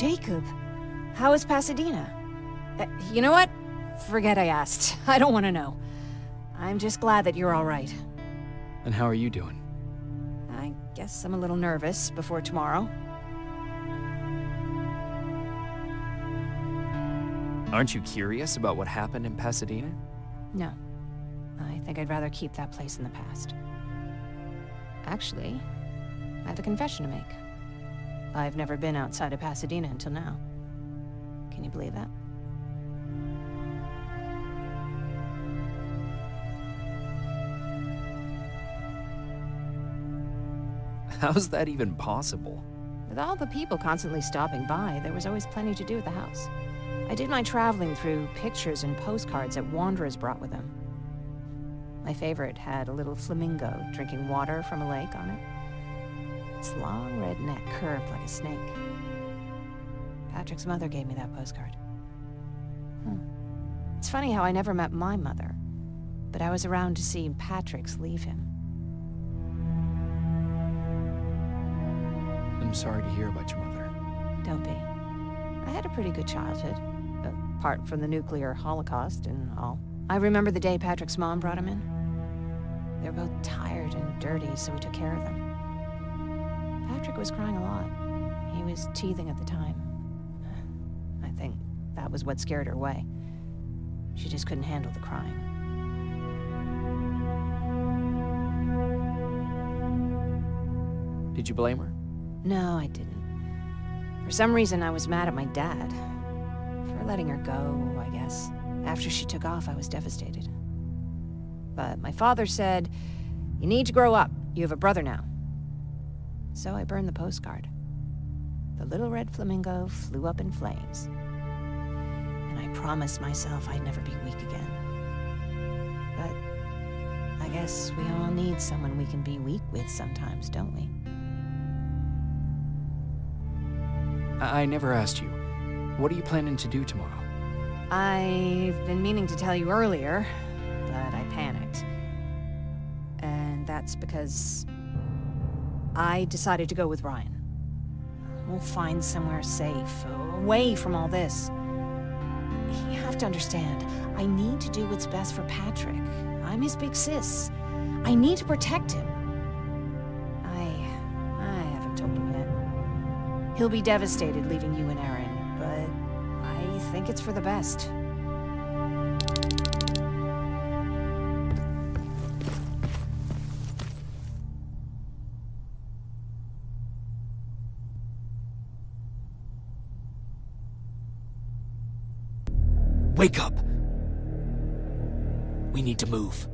Jacob, how is Pasadena? You know what? Forget I asked. I don't want to know. I'm just glad that you're all right. And how are you doing? I guess I'm a little nervous before tomorrow. Aren't you curious about what happened in Pasadena? No. I think I'd rather keep that place in the past. Actually, I have a confession to make. I've never been outside of Pasadena until now. Can you believe that? How's that even possible? With all the people constantly stopping by, there was always plenty to do at the house. I did my traveling through pictures and postcards that wanderers brought with them. My favorite had a little flamingo drinking water from a lake on it. Its long red neck curved like a snake. Patrick's mother gave me that postcard. It's funny how I never met my mother, but I was around to see Patrick's leave him. I'm sorry to hear about your mother. Don't be. I had a pretty good childhood, apart from the nuclear holocaust and all. I remember the day Patrick's mom brought him in. They were both tired and dirty, so we took care of them. Patrick was crying a lot. He was teething at the time. I think that was what scared her away. She just couldn't handle the crying. Did you blame her? No, I didn't. For some reason, I was mad at my dad. For letting her go, I guess. After she took off, I was devastated. But my father said, "You need to grow up. You have a brother now." So I burned the postcard. The little red flamingo flew up in flames. And I promised myself I'd never be weak again. But I guess we all need someone we can be weak with sometimes, don't we? I never asked you. What are you planning to do tomorrow? I've been meaning to tell you earlier, but I panicked. And that's because I decided to go with Ryan. We'll find somewhere safe, away from all this. You have to understand, I need to do what's best for Patrick. I'm his big sis. I need to protect him. I haven't told him yet. He'll be devastated leaving you and Aaron, but I think it's for the best. Wake up! We need to move.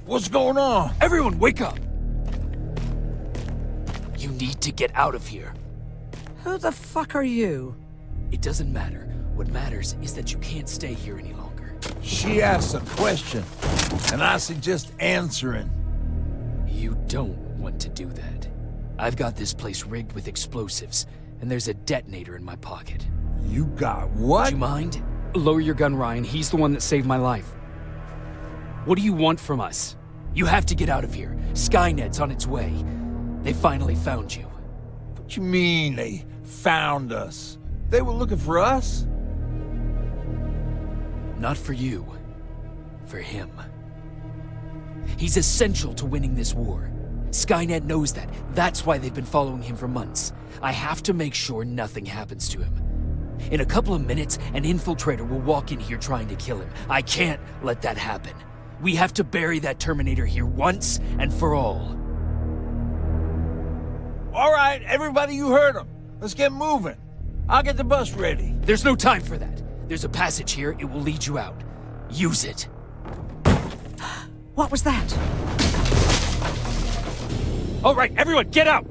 What's going on? Everyone, wake up! You need to get out of here. Who the fuck are you? It doesn't matter. What matters is that you can't stay here any longer. She asked a question, and I suggest answering. You don't want to do that. I've got this place rigged with explosives, and there's a detonator in my pocket. You got what? Would you mind? Lower your gun, Ryan. He's the one that saved my life. What do you want from us? You have to get out of here. Skynet's on its way. They finally found you. What you mean they found us? They were looking for us? Not for you. For him. He's essential to winning this war. Skynet knows that. That's why they've been following him for months. I have to make sure nothing happens to him. In a couple of minutes, an infiltrator will walk in here trying to kill him. I can't let that happen. We have to bury that Terminator here once and for all. All right, everybody, you heard him. Let's get moving. I'll get the bus ready. There's no time for that. There's a passage here. It will lead you out. Use it. What was that? All right, everyone, get out!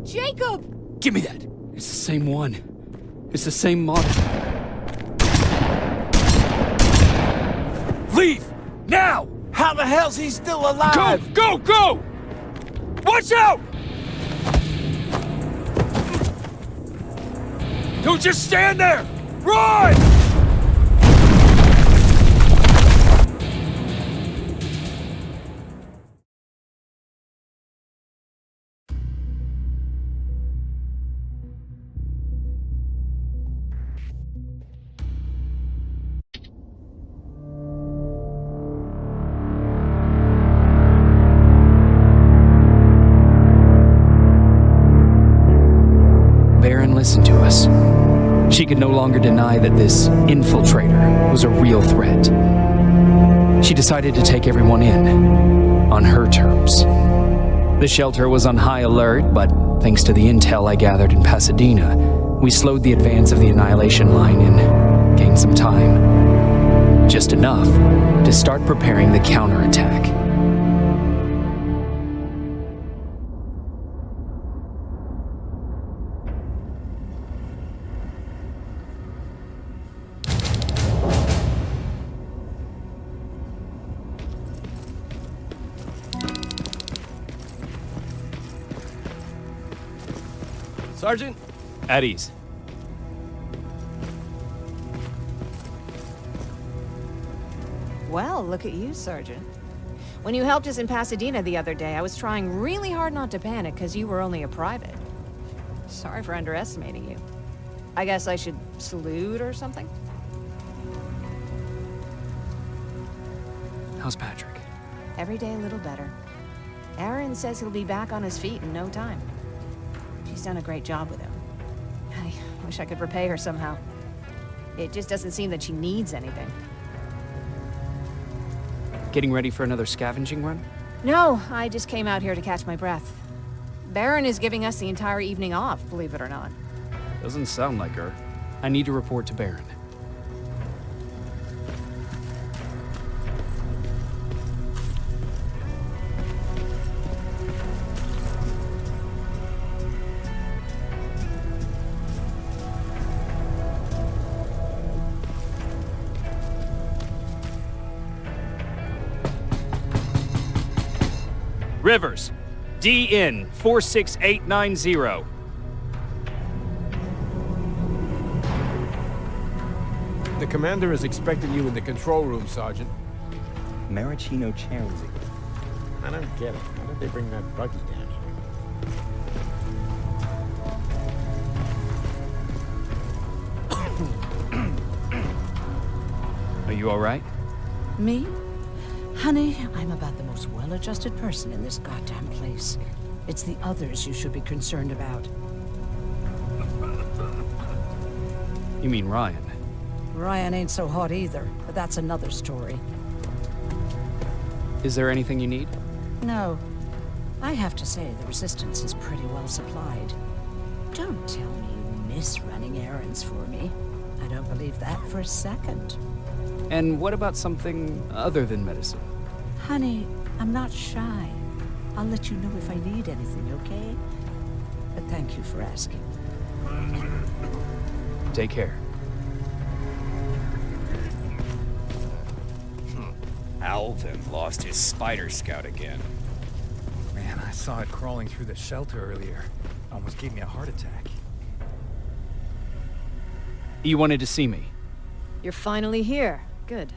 Jacob! Give me that. It's the same one. It's the same model. Leave! Now! How the hell's he still alive? Go! Go! Go! Watch out! Don't just stand there! Run! listen to us. She could no longer deny that this infiltrator was a real threat. She decided to take everyone in, on her terms. The shelter was on high alert, but thanks to the intel I gathered in Pasadena, we slowed the advance of the Annihilation Line and gained some time. Just enough to start preparing the counterattack. Sergeant? At ease. Well, look at you, Sergeant. When you helped us in Pasadena the other day, I was trying really hard not to panic because you were only a private. Sorry for underestimating you. I guess I should salute or something? How's Patrick? Every day a little better. Aaron says he'll be back on his feet in no time. She's done a great job with him. I wish I could repay her somehow. It just doesn't seem that she needs anything. Getting ready for another scavenging run? No, I just came out here to catch my breath. Baron is giving us the entire evening off, believe it or not. Doesn't sound like her. I need to report to Baron. Rivers, DN 46890. The commander is expecting you in the control room, Sergeant. Maraschino Cherry. I don't get it. How did they bring that buggy down here? Are you all right? Me? Honey, I'm about the most well-adjusted person in this goddamn place. It's the others you should be concerned about. You mean Ryan? Ryan ain't so hot either, but that's another story. Is there anything you need? No. I have to say the Resistance is pretty well supplied. Don't tell me you miss running errands for me. I don't believe that for a second. And what about something other than medicine? Honey, I'm not shy. I'll let you know if I need anything, okay? But thank you for asking. Take care. Alvin lost his spider scout again. Man, I saw it crawling through the shelter earlier. Almost gave me a heart attack. You wanted to see me? You're finally here. Good.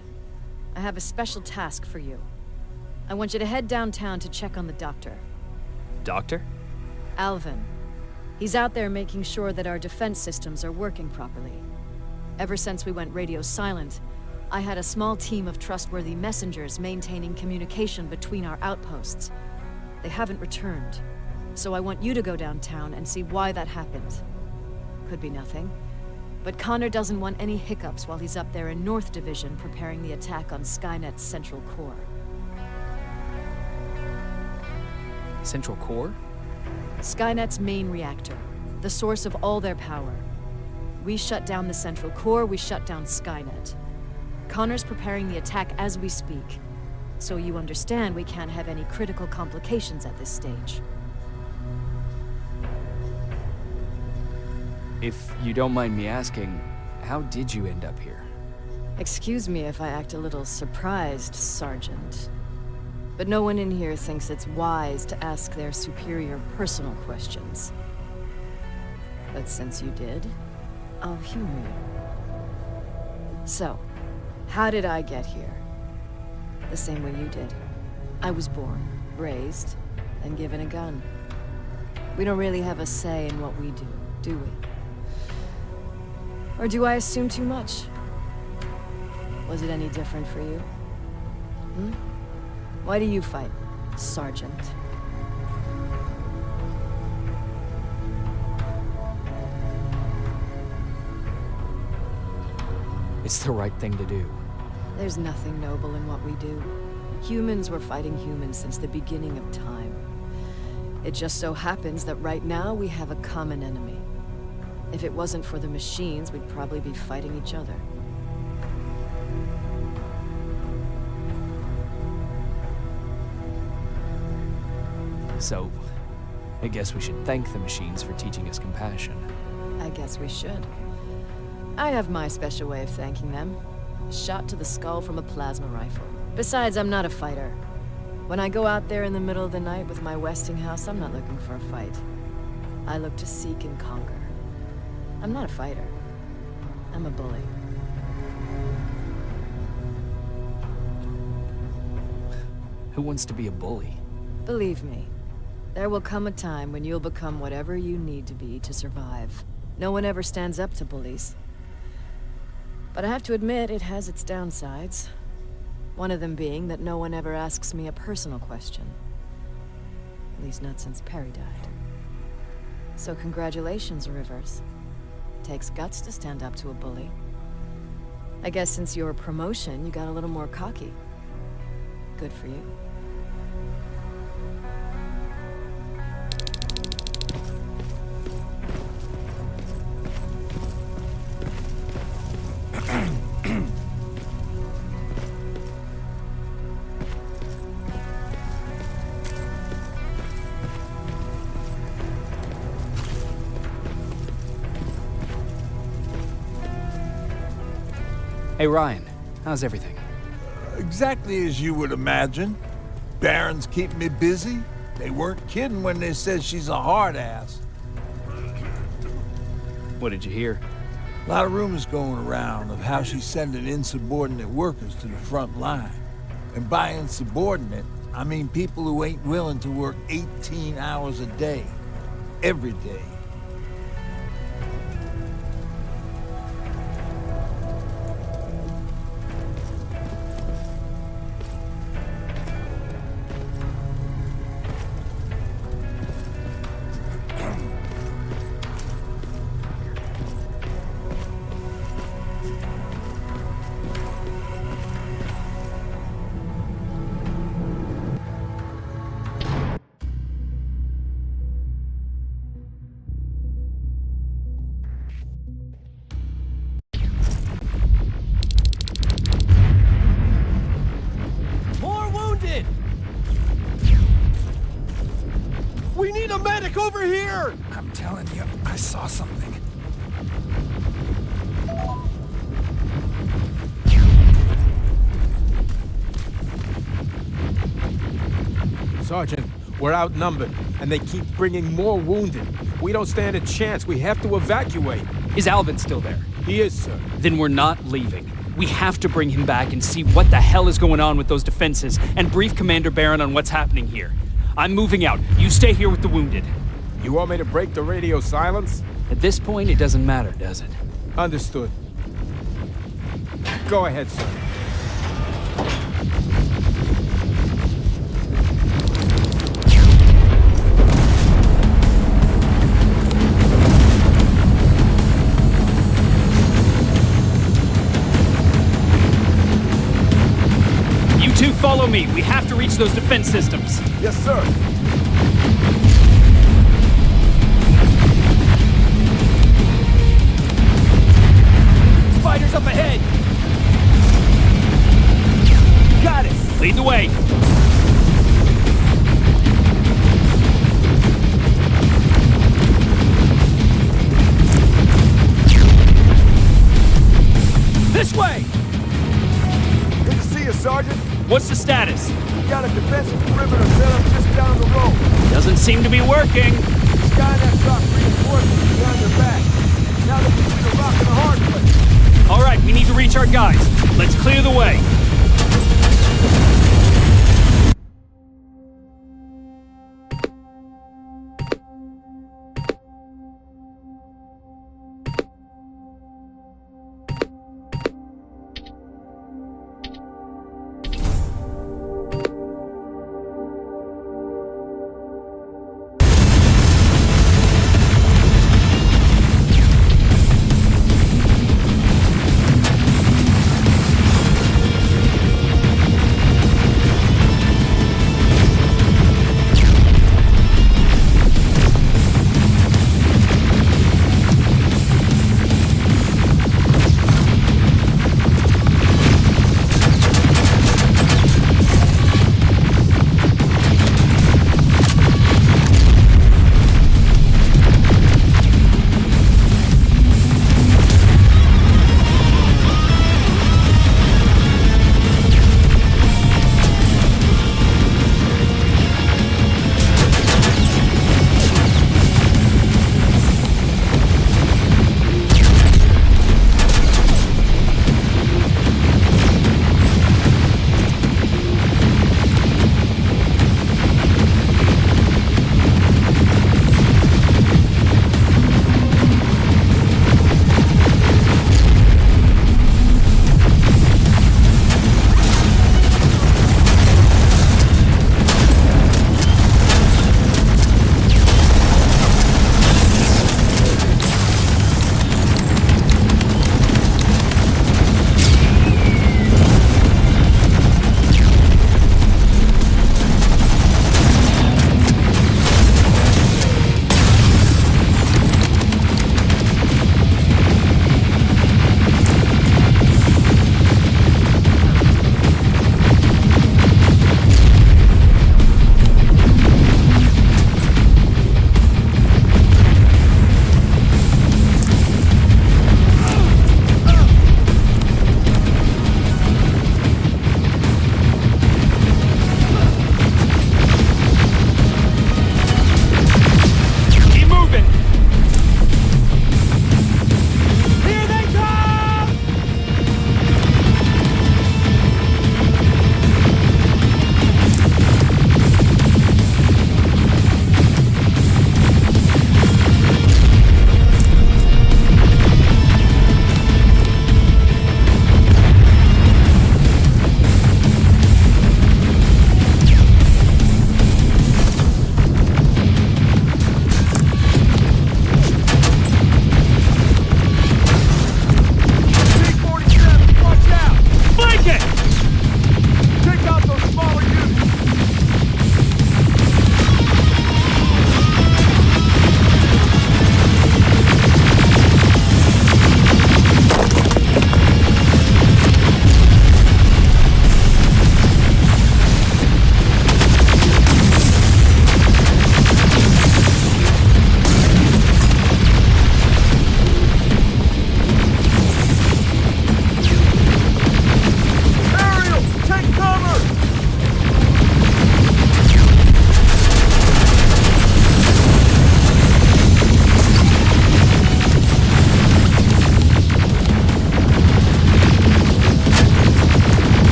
I have a special task for you. I want you to head downtown to check on the doctor. Doctor? Alvin. He's out there making sure that our defense systems are working properly. Ever since we went radio silent, I had a small team of trustworthy messengers maintaining communication between our outposts. They haven't returned, so I want you to go downtown and see why that happened. Could be nothing, but Connor doesn't want any hiccups while he's up there in North Division preparing the attack on Skynet's Central Core. Central Core? Skynet's main reactor, the source of all their power. We shut down the Central Core, we shut down Skynet. Connor's preparing the attack as we speak, so you understand we can't have any critical complications at this stage. If you don't mind me asking, how did you end up here? Excuse me if I act a little surprised, Sergeant. But no one in here thinks it's wise to ask their superior personal questions. But since you did, I'll humor you. So, how did I get here? The same way you did. I was born, raised, and given a gun. We don't really have a say in what we do we? Or do I assume too much? Was it any different for you? Why do you fight, Sergeant? It's the right thing to do. There's nothing noble in what we do. Humans were fighting humans since the beginning of time. It just so happens that right now we have a common enemy. If it wasn't for the machines, we'd probably be fighting each other. So, I guess we should thank the machines for teaching us compassion. I guess we should. I have my special way of thanking them. A shot to the skull from a plasma rifle. Besides, I'm not a fighter. When I go out there in the middle of the night with my Westinghouse, I'm not looking for a fight. I look to seek and conquer. I'm not a fighter. I'm a bully. Who wants to be a bully? Believe me, there will come a time when you'll become whatever you need to be to survive. No one ever stands up to bullies. But I have to admit, it has its downsides. One of them being that no one ever asks me a personal question. At least not since Perry died. So congratulations, Rivers. Takes guts to stand up to a bully. I guess since your promotion, you got a little more cocky. Good for you. Hey Ryan, how's everything? Exactly as you would imagine. Baron's keeping me busy. They weren't kidding when they said she's a hard ass. What did you hear? A lot of rumors going around of how she's sending insubordinate workers to the front line. And by insubordinate, I mean people who ain't willing to work 18 hours a day, every day. We need a medic over here! I'm telling you, I saw something. Sergeant, we're outnumbered, and they keep bringing more wounded. We don't stand a chance. We have to evacuate. Is Alvin still there? He is, sir. Then we're not leaving. We have to bring him back and see what the hell is going on with those defenses and brief Commander Barron on what's happening here. I'm moving out. You stay here with the wounded. You want me to break the radio silence? At this point, it doesn't matter, does it? Understood. Go ahead, sir. You two follow me. We have to reach those defense systems. Yes, sir. Spiders up ahead! Got it! Lead the way! This way! Good to see you, Sergeant. What's the status? We got a defensive perimeter set up just down the road. Doesn't seem to be working. Skynet dropped reinforcements behind their back. Now they can see the rock in a hard place. All right, we need to reach our guys. Let's clear the way.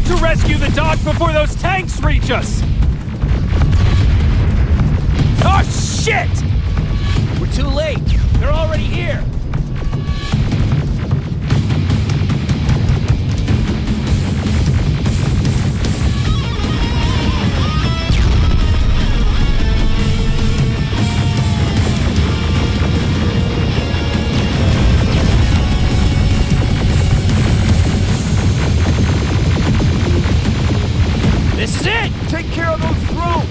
need to rescue the dock before those tanks reach us! Oh, shit! We're too late. They're already here. This is it! Take care of those drones.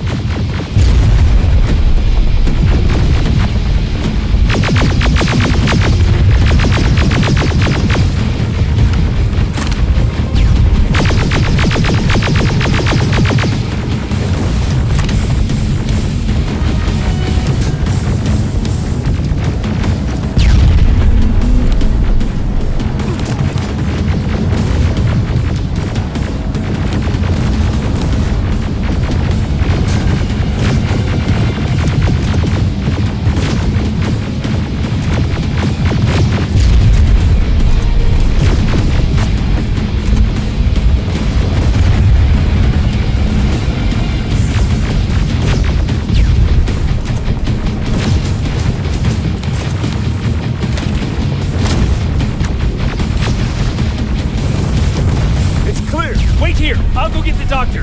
Wait here! I'll go get the doctor!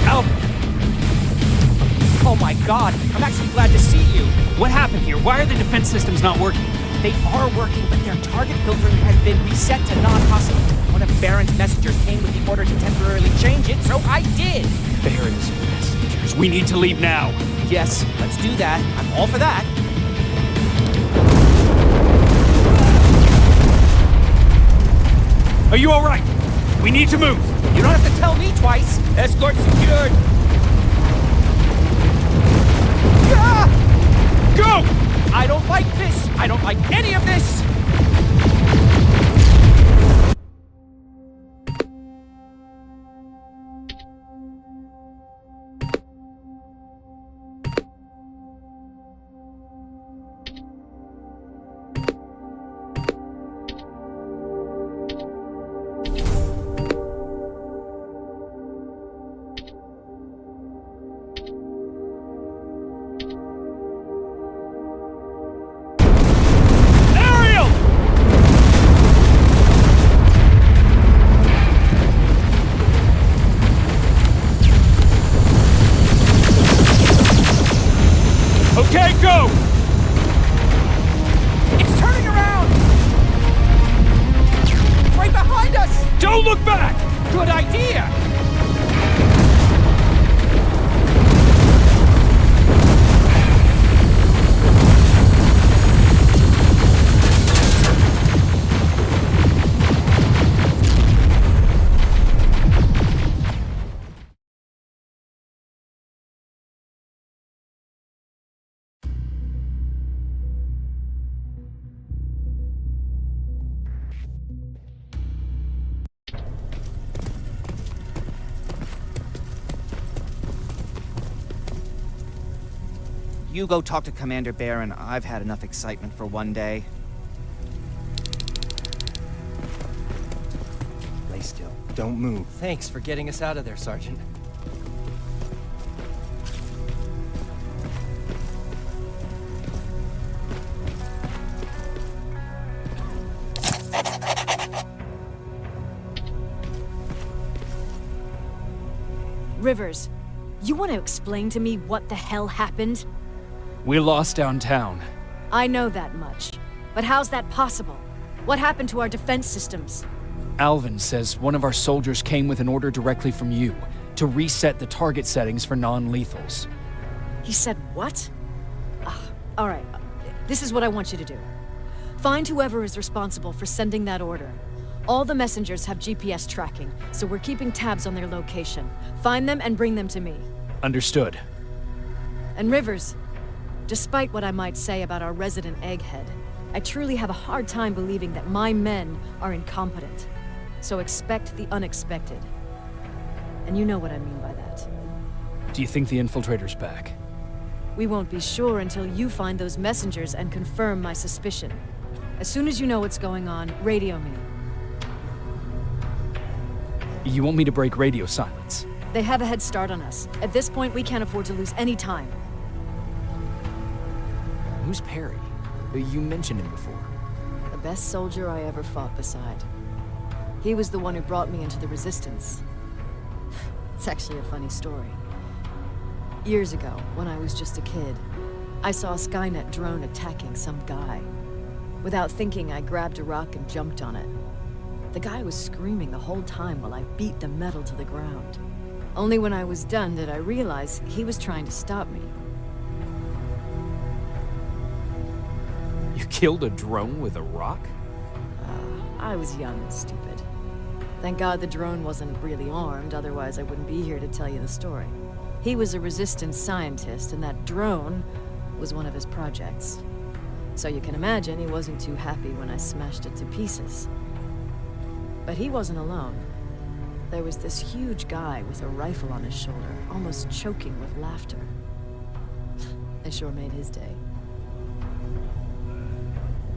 Alvin! Oh my god, I'm actually glad to see you. What happened here? Why are the defense systems not working? They are working, but their target filtering has been reset to non-hostile. One of Baron's messengers came with the order to temporarily change it, so I did! Baron's messengers. We need to leave now. Yes, let's do that. I'm all for that. Are you alright? We need to move. You don't have to tell me twice. Escort secured. Ah! Go! I don't like this. I don't like any of this. Okay, go! It's turning around! It's right behind us! Don't look back! Good idea! You go talk to Commander Baron. I've had enough excitement for one day. Lay still. Don't move. Thanks for getting us out of there, Sergeant. Rivers, you want to explain to me what the hell happened? We lost downtown. I know that much. But how's that possible? What happened to our defense systems? Alvin says one of our soldiers came with an order directly from you to reset the target settings for non-lethals. He said what? All right, this is what I want you to do. Find whoever is responsible for sending that order. All the messengers have GPS tracking, so we're keeping tabs on their location. Find them and bring them to me. Understood. And Rivers, despite what I might say about our resident egghead, I truly have a hard time believing that my men are incompetent. So expect the unexpected. And you know what I mean by that. Do you think the infiltrator's back? We won't be sure until you find those messengers and confirm my suspicion. As soon as you know what's going on, radio me. You want me to break radio silence? They have a head start on us. At this point, we can't afford to lose any time. Who's Perry? You mentioned him before. The best soldier I ever fought beside. He was the one who brought me into the Resistance. It's actually a funny story. Years ago, when I was just a kid, I saw a Skynet drone attacking some guy. Without thinking, I grabbed a rock and jumped on it. The guy was screaming the whole time while I beat the metal to the ground. Only when I was done did I realize he was trying to stop me. You killed a drone with a rock? I was young and stupid. Thank God the drone wasn't really armed, otherwise I wouldn't be here to tell you the story. He was a Resistance scientist, and that drone was one of his projects. So you can imagine he wasn't too happy when I smashed it to pieces. But he wasn't alone. There was this huge guy with a rifle on his shoulder, almost choking with laughter. I sure made his day.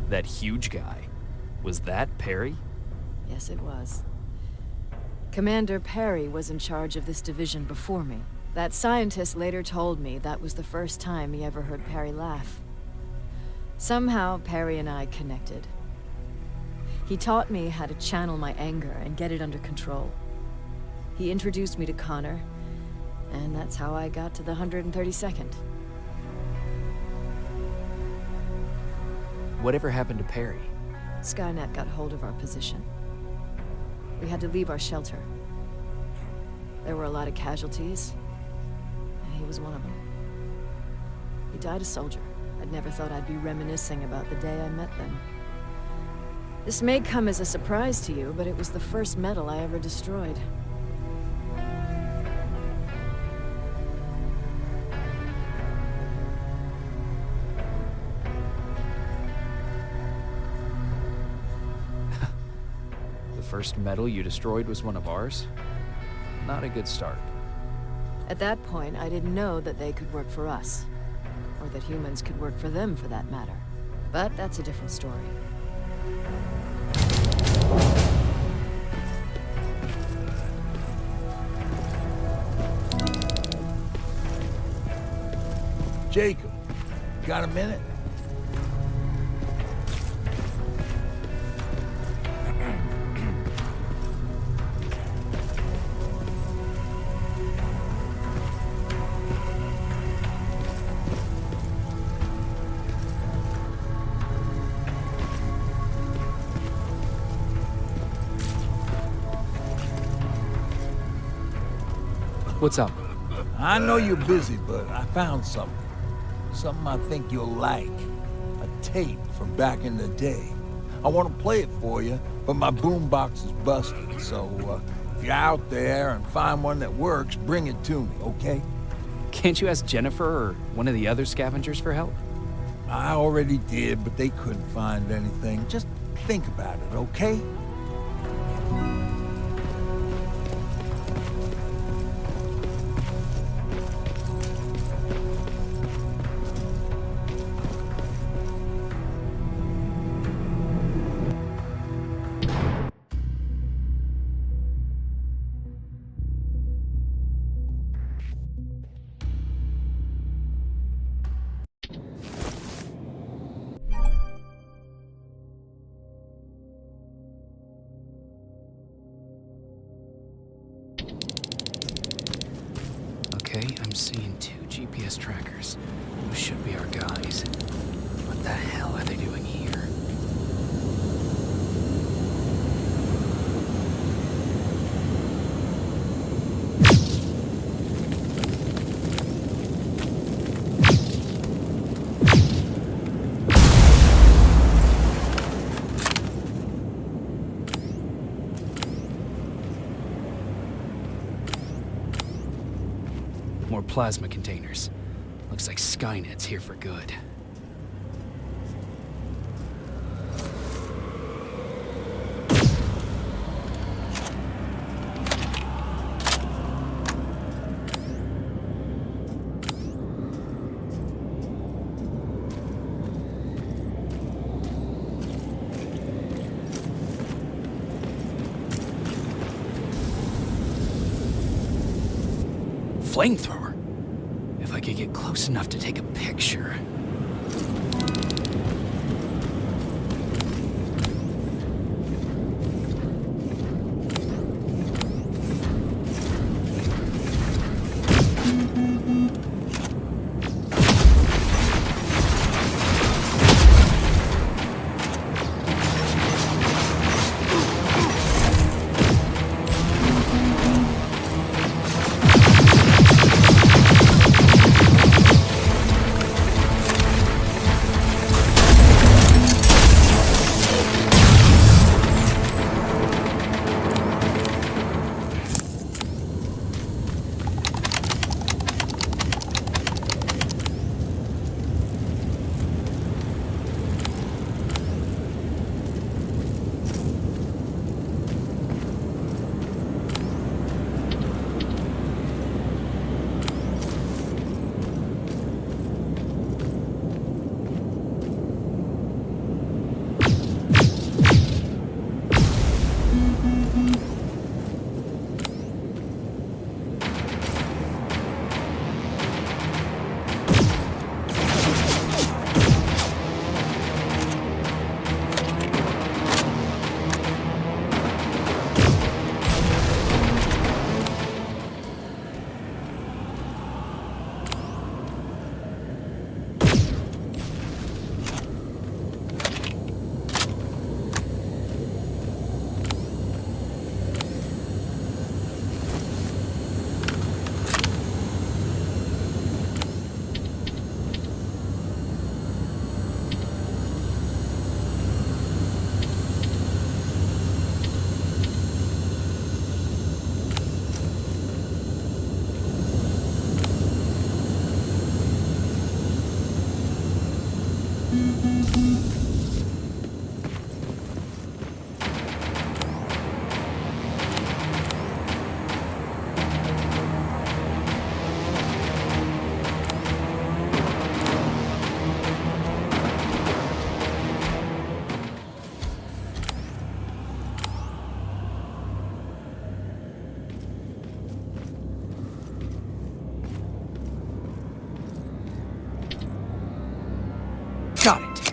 That huge guy. Was that Perry? Yes, it was. Commander Perry was in charge of this division before me. That scientist later told me that was the first time he ever heard Perry laugh. Somehow, Perry and I connected. He taught me how to channel my anger and get it under control. He introduced me to Connor, and that's how I got to the 132nd. Whatever happened to Perry? Skynet got hold of our position. We had to leave our shelter. There were a lot of casualties, and he was one of them. He died a soldier. I'd never thought I'd be reminiscing about the day I met them. This may come as a surprise to you, but it was the first metal I ever destroyed. The first metal you destroyed was one of ours? Not a good start. At that point, I didn't know that they could work for us. Or that humans could work for them, for that matter. But that's a different story. Jacob, got a minute? What's up? I know you're busy, but I found something. Something I think you'll like. A tape from back in the day. I want to play it for you, but my boombox is busted, so if you're out there and find one that works, bring it to me, okay? Can't you ask Jennifer or one of the other scavengers for help? I already did, but they couldn't find anything. Just think about it, okay? Okay, I'm seeing 2 GPS trackers. Those should be our guys. What the hell are they doing here? More plasma containers. Looks like Skynet's here for good. flamethrower. If I could get close enough to take a picture. Got it.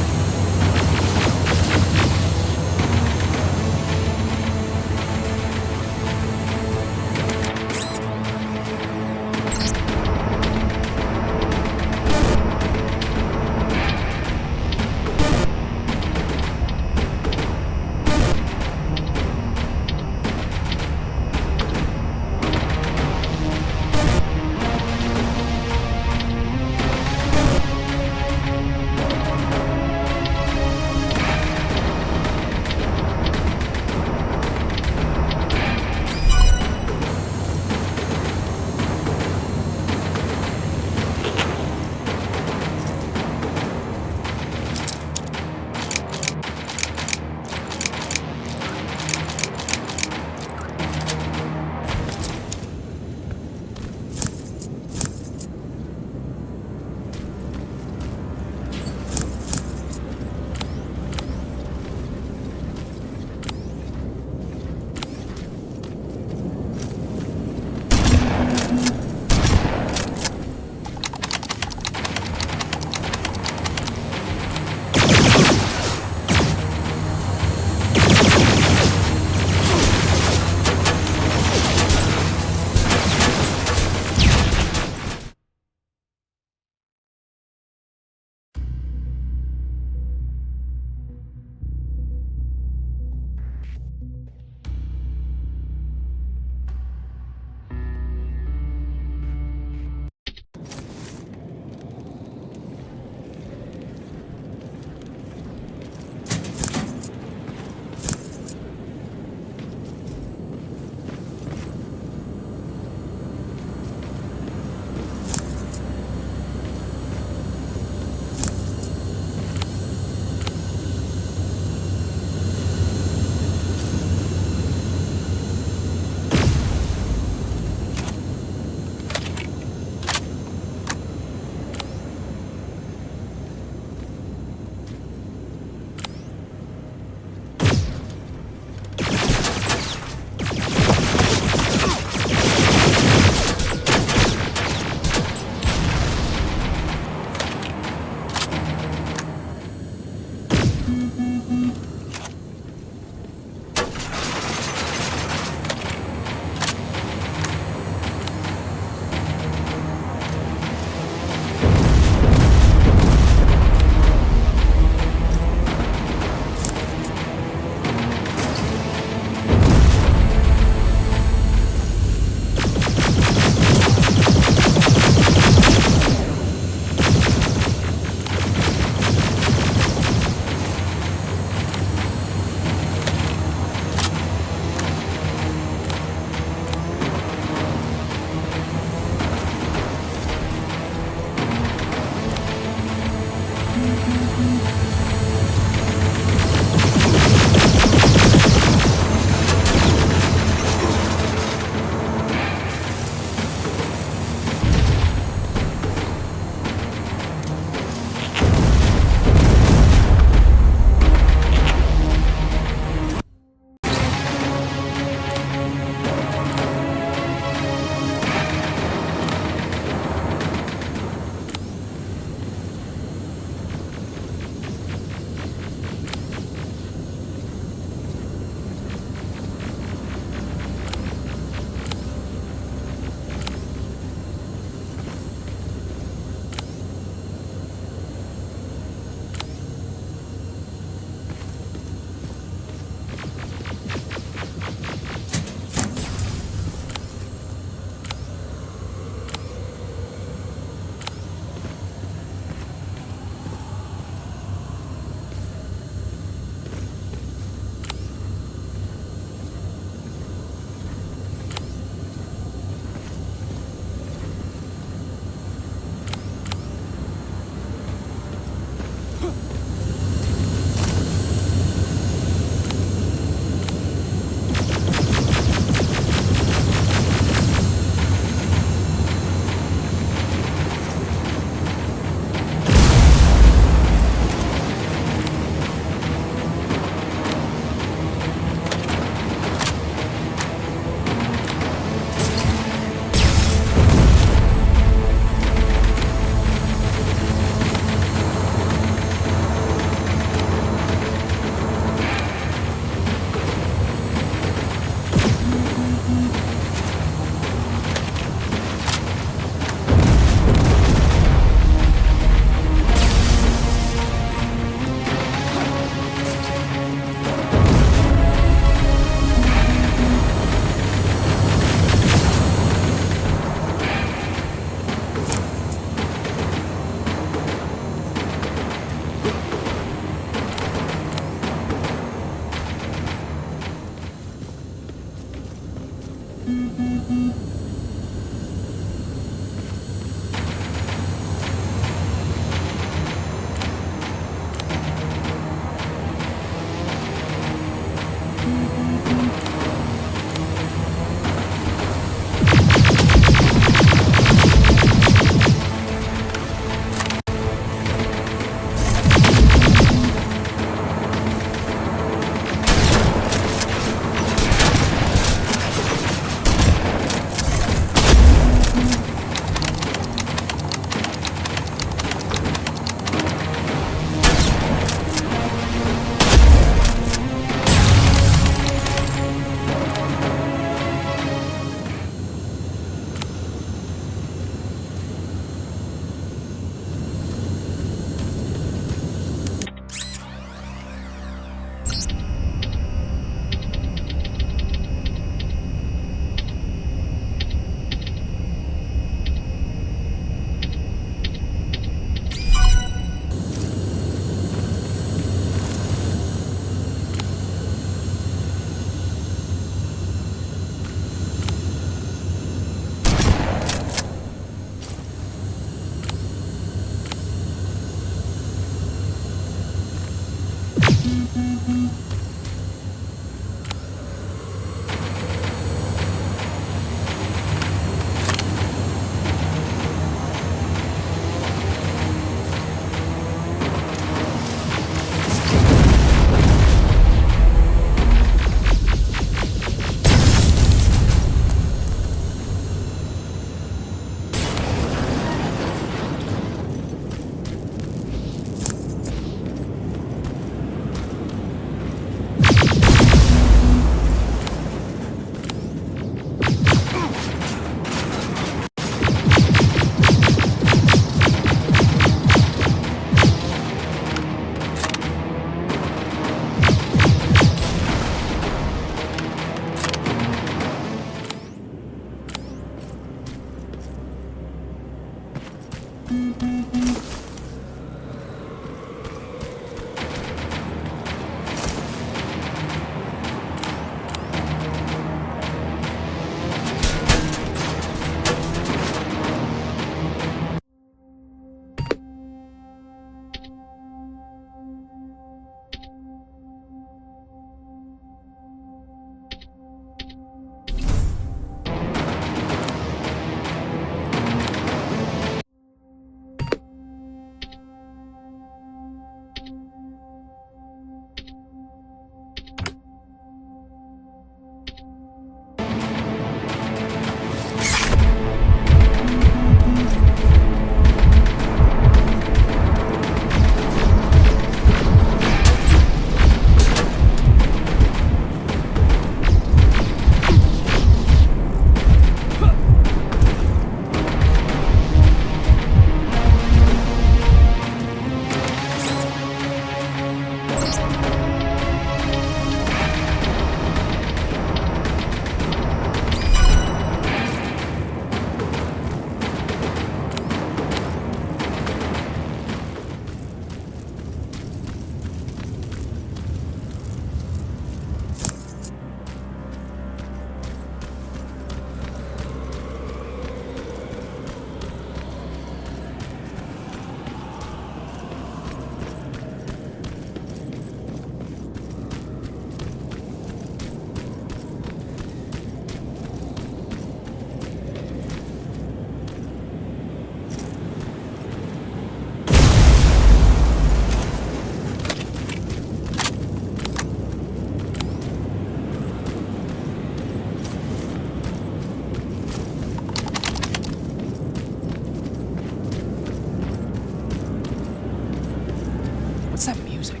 What's that music?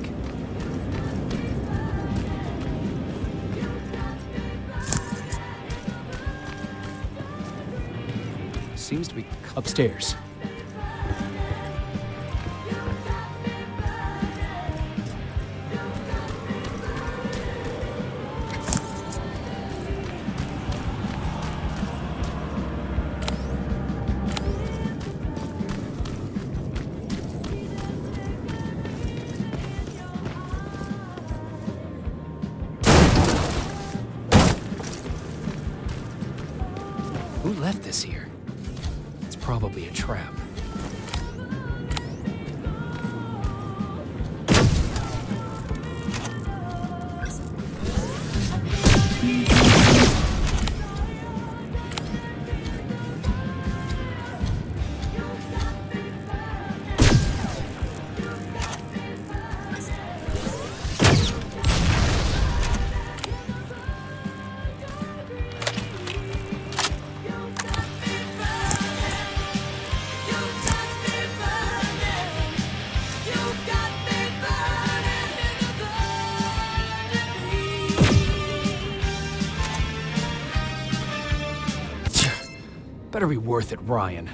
Seems to be upstairs. Who left this here? It's probably a trap. Better be worth it, Ryan.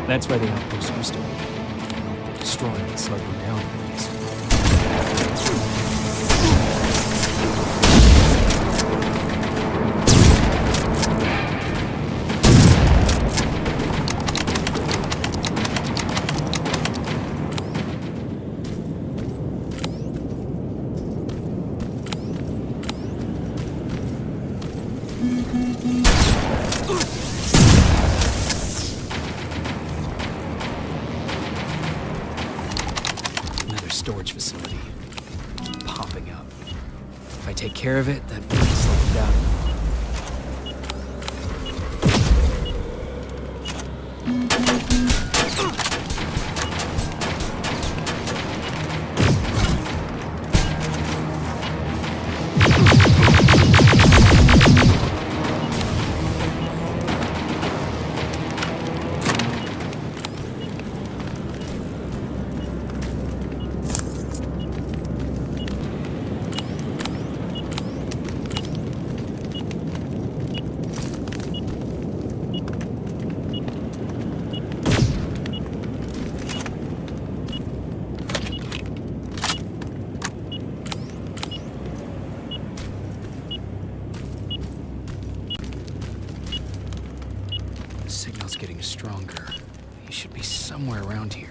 That's where the outpost used to be. They're destroying and slowing down at least. Storage facility. Popping up. If I take care of it, that might slow them down. Signal's getting stronger. He should be somewhere around here.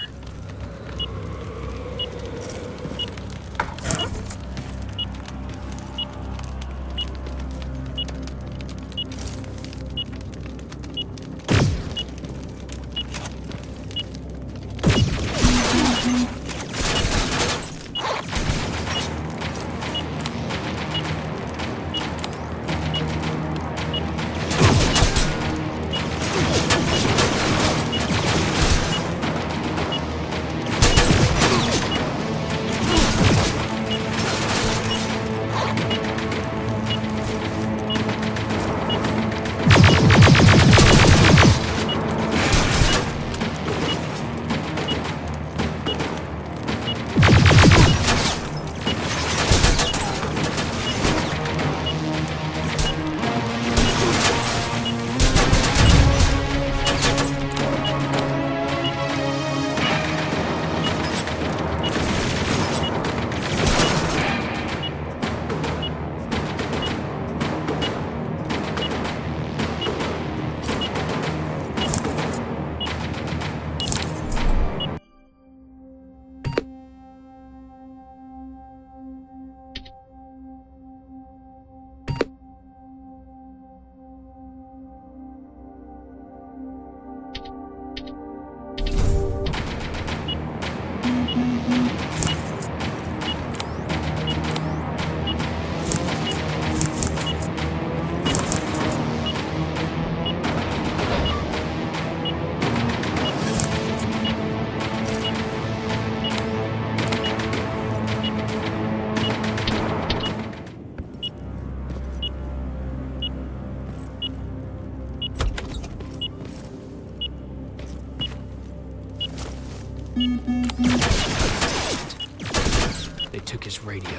They took his radio.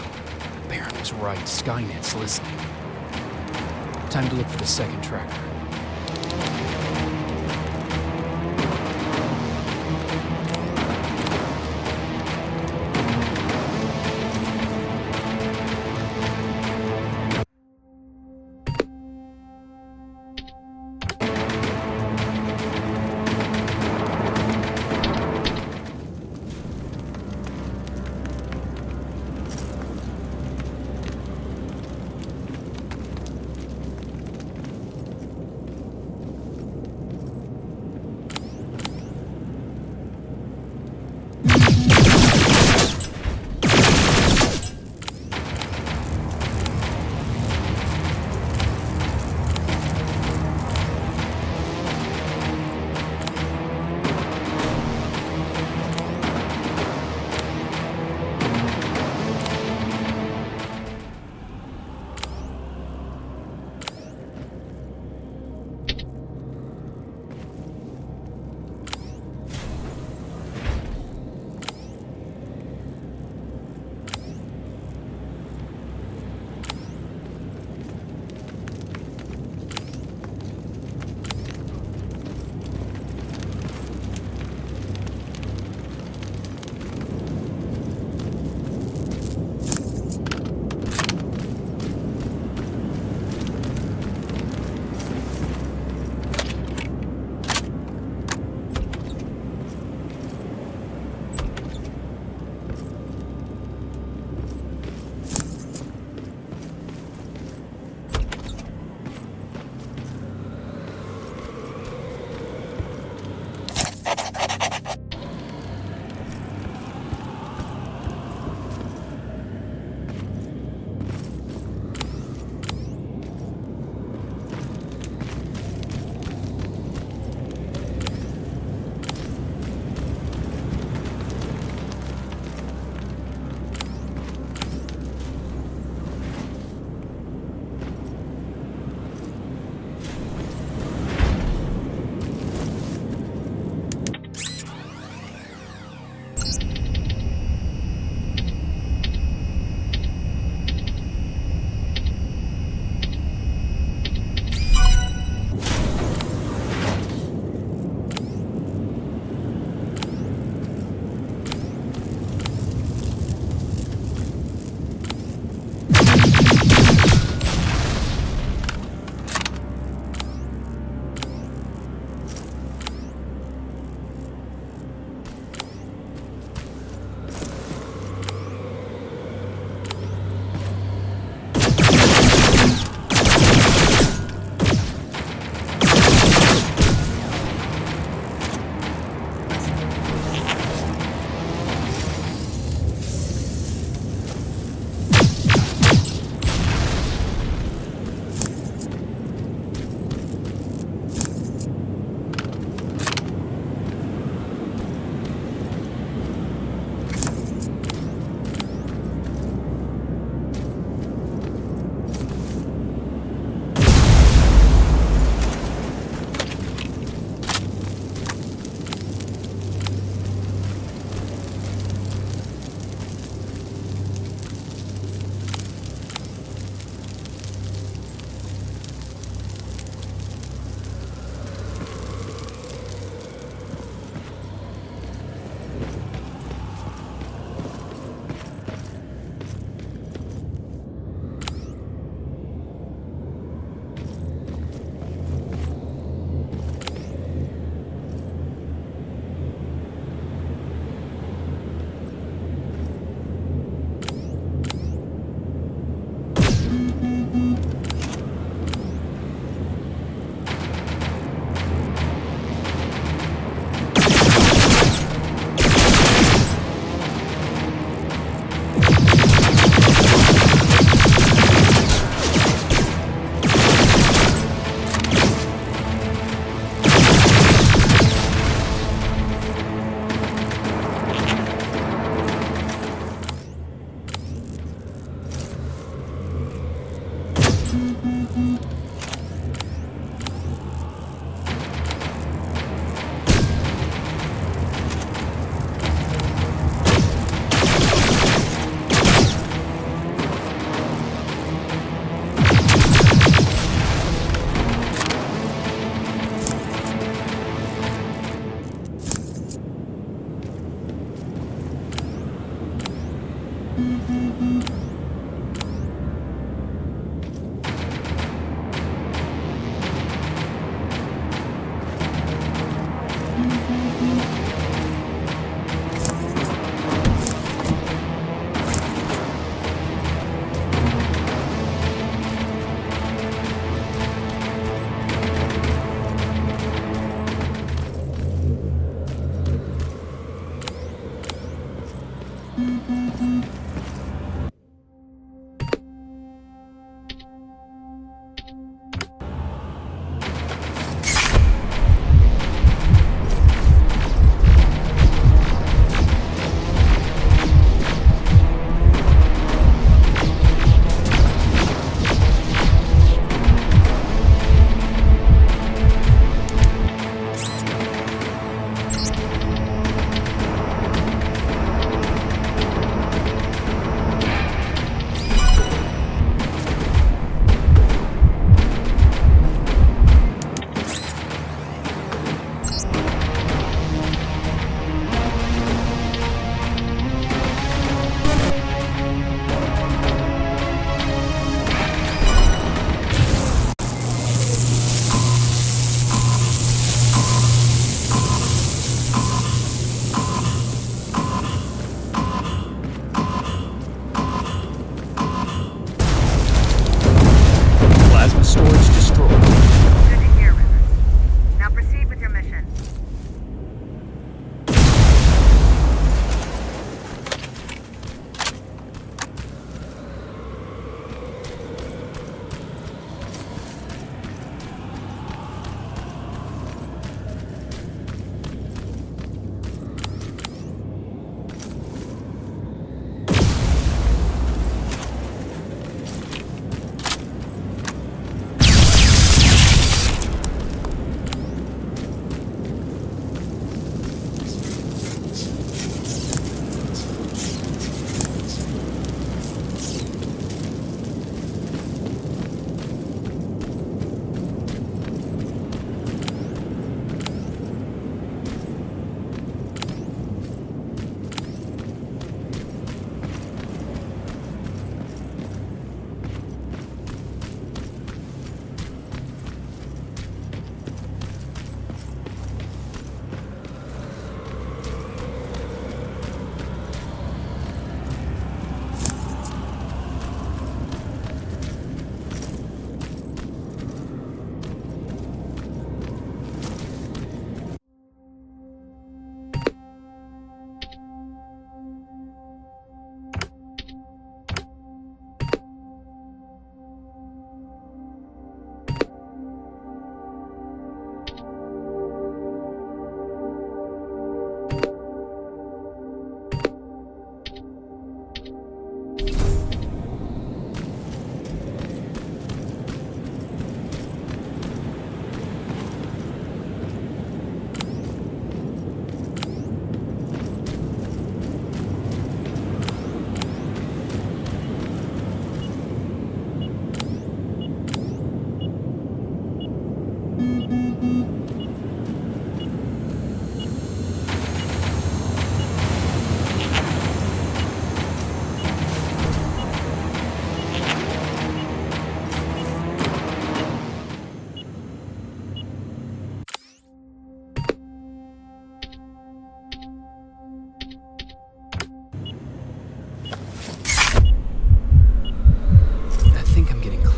Baron was right. Skynet's listening. Time to look for the second tracker.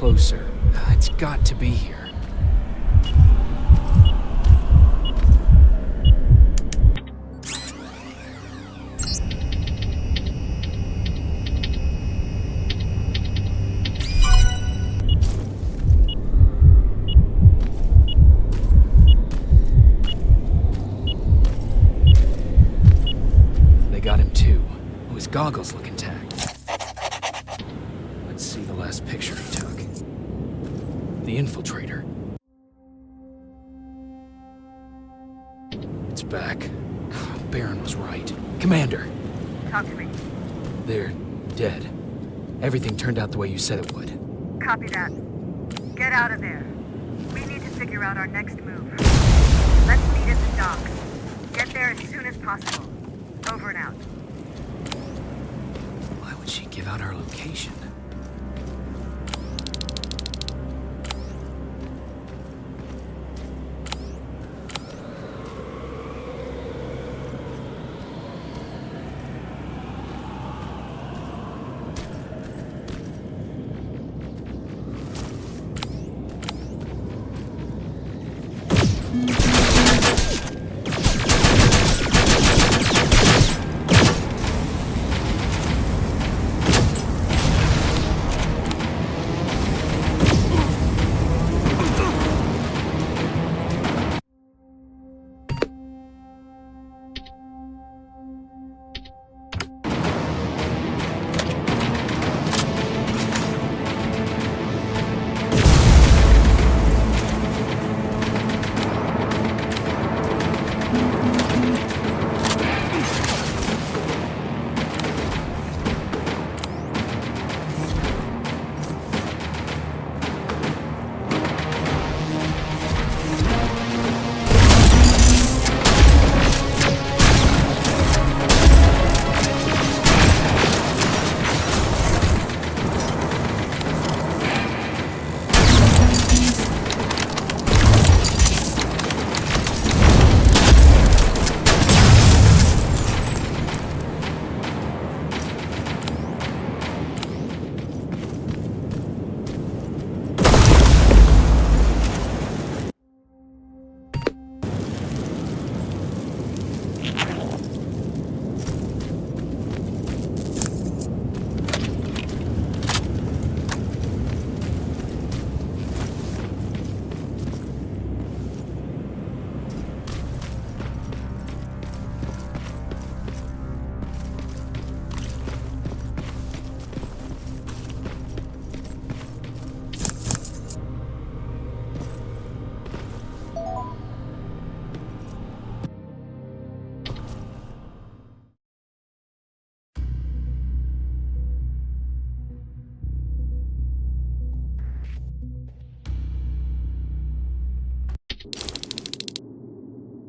closer. It's got to be here. They got him too. Oh, his goggles look intact. Let's see the last picture he took. The infiltrator. It's back. Baron was right. Commander! Talk to me. They're dead. Everything turned out the way you said it would. Copy that. Get out of there. We need to figure out our next move. Let's meet at the docks. Get there as soon as possible. Over and out. Why would she give out our location?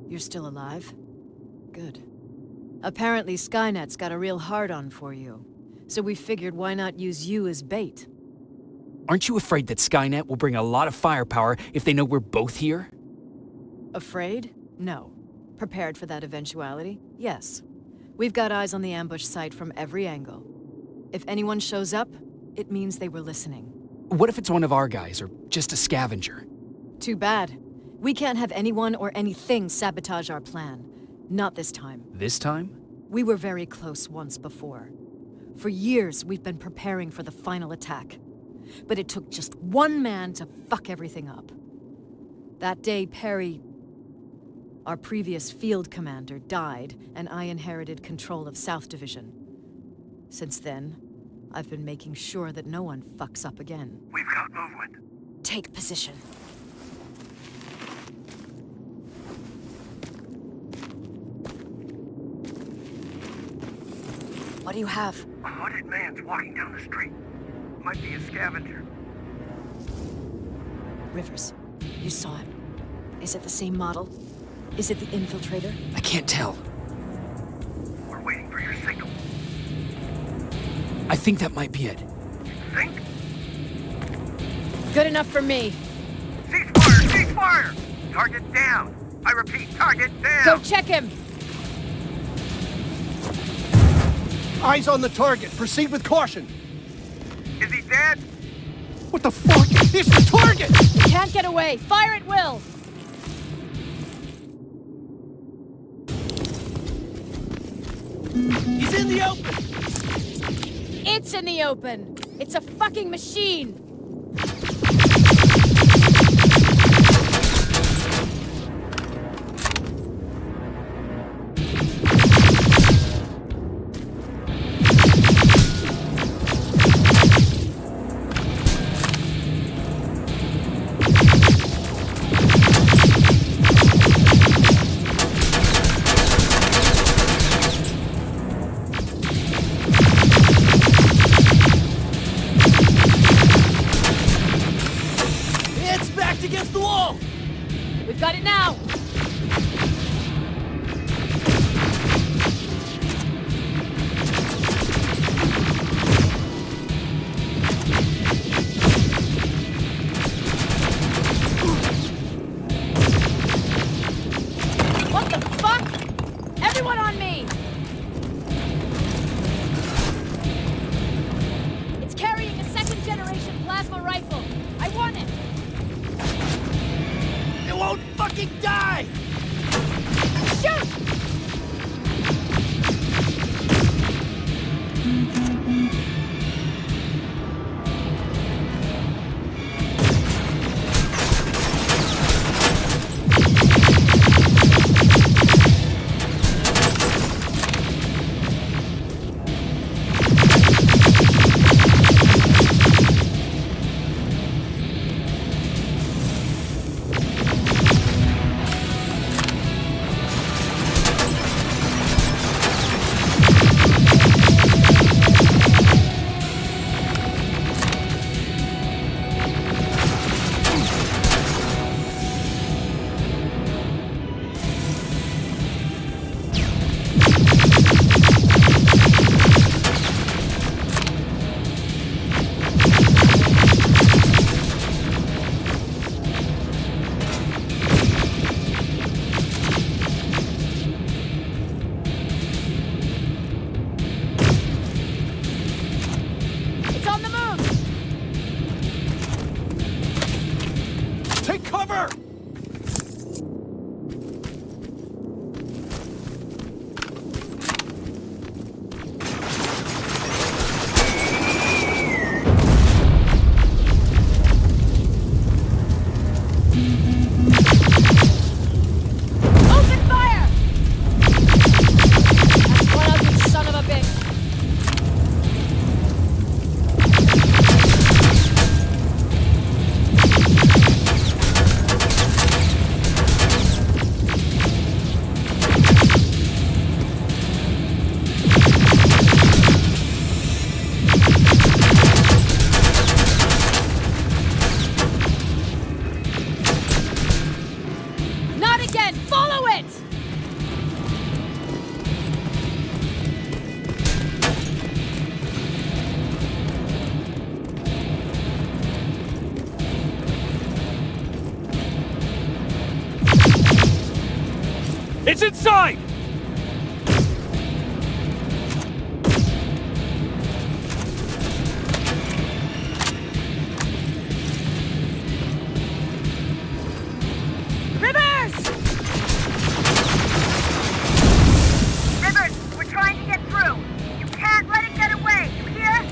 You're still alive? Good. Apparently Skynet's got a real hard-on for you. So we figured why not use you as bait? Aren't you afraid that Skynet will bring a lot of firepower if they know we're both here? Afraid? No. Prepared for that eventuality? Yes. We've got eyes on the ambush site from every angle. If anyone shows up, it means they were listening. What if it's one of our guys, or just a scavenger? Too bad. We can't have anyone or anything sabotage our plan. Not this time. This time? We were very close once before. For years, we've been preparing for the final attack. But it took just one man to fuck everything up. That day, Perry, our previous field commander, died, and I inherited control of South Division. Since then, I've been making sure that no one fucks up again. We've got movement. Take position. What do you have? A hooded man's walking down the street. Might be a scavenger. Rivers, you saw him. Is it the same model? Is it the infiltrator? I can't tell. We're waiting for your signal. I think that might be it. Think? Good enough for me. Ceasefire! Ceasefire! Target down! I repeat, target down! Go check him! Eyes on the target. Proceed with caution. Is he dead? What the fuck? It's the target! He can't get away. Fire at will! He's in the open! It's in the open! It's a fucking machine! It's inside! Rivers, we're trying to get through. You can't let it get away, you hear?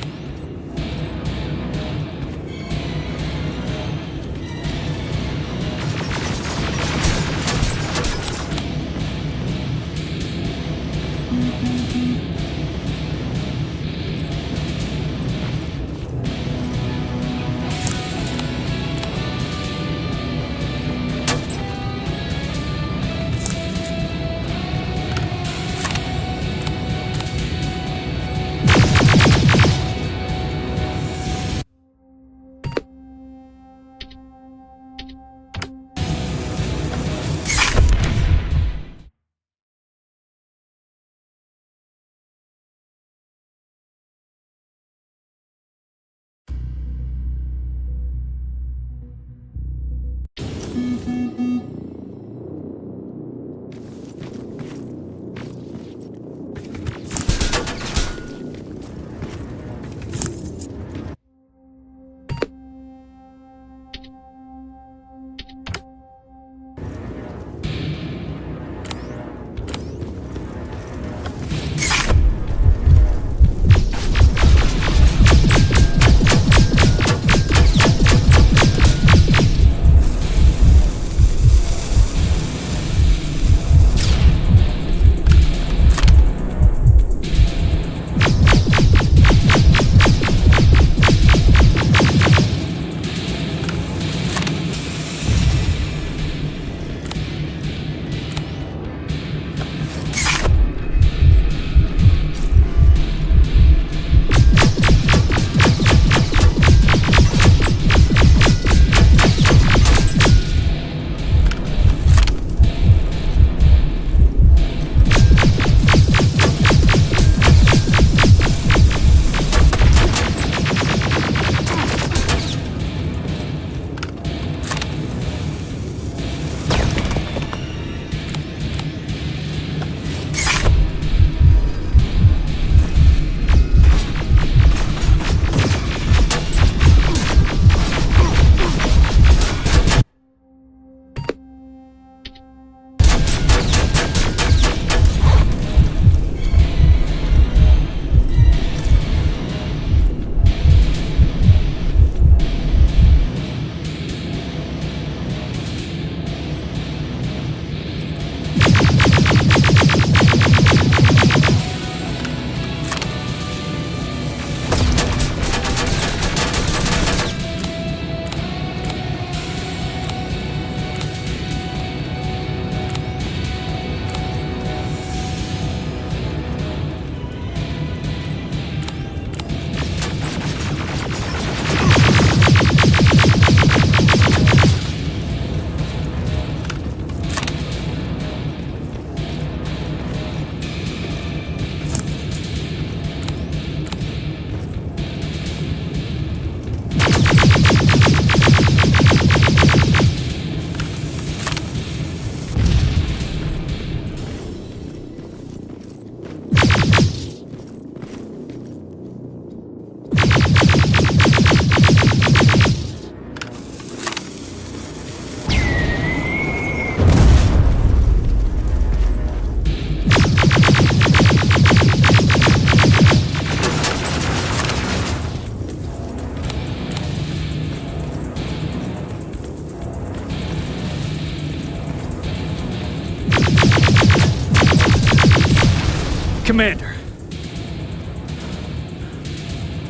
Commander.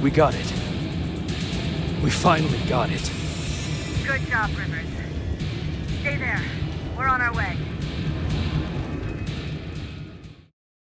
We got it. We finally got it. Good job, Rivers. Stay there. We're on our way.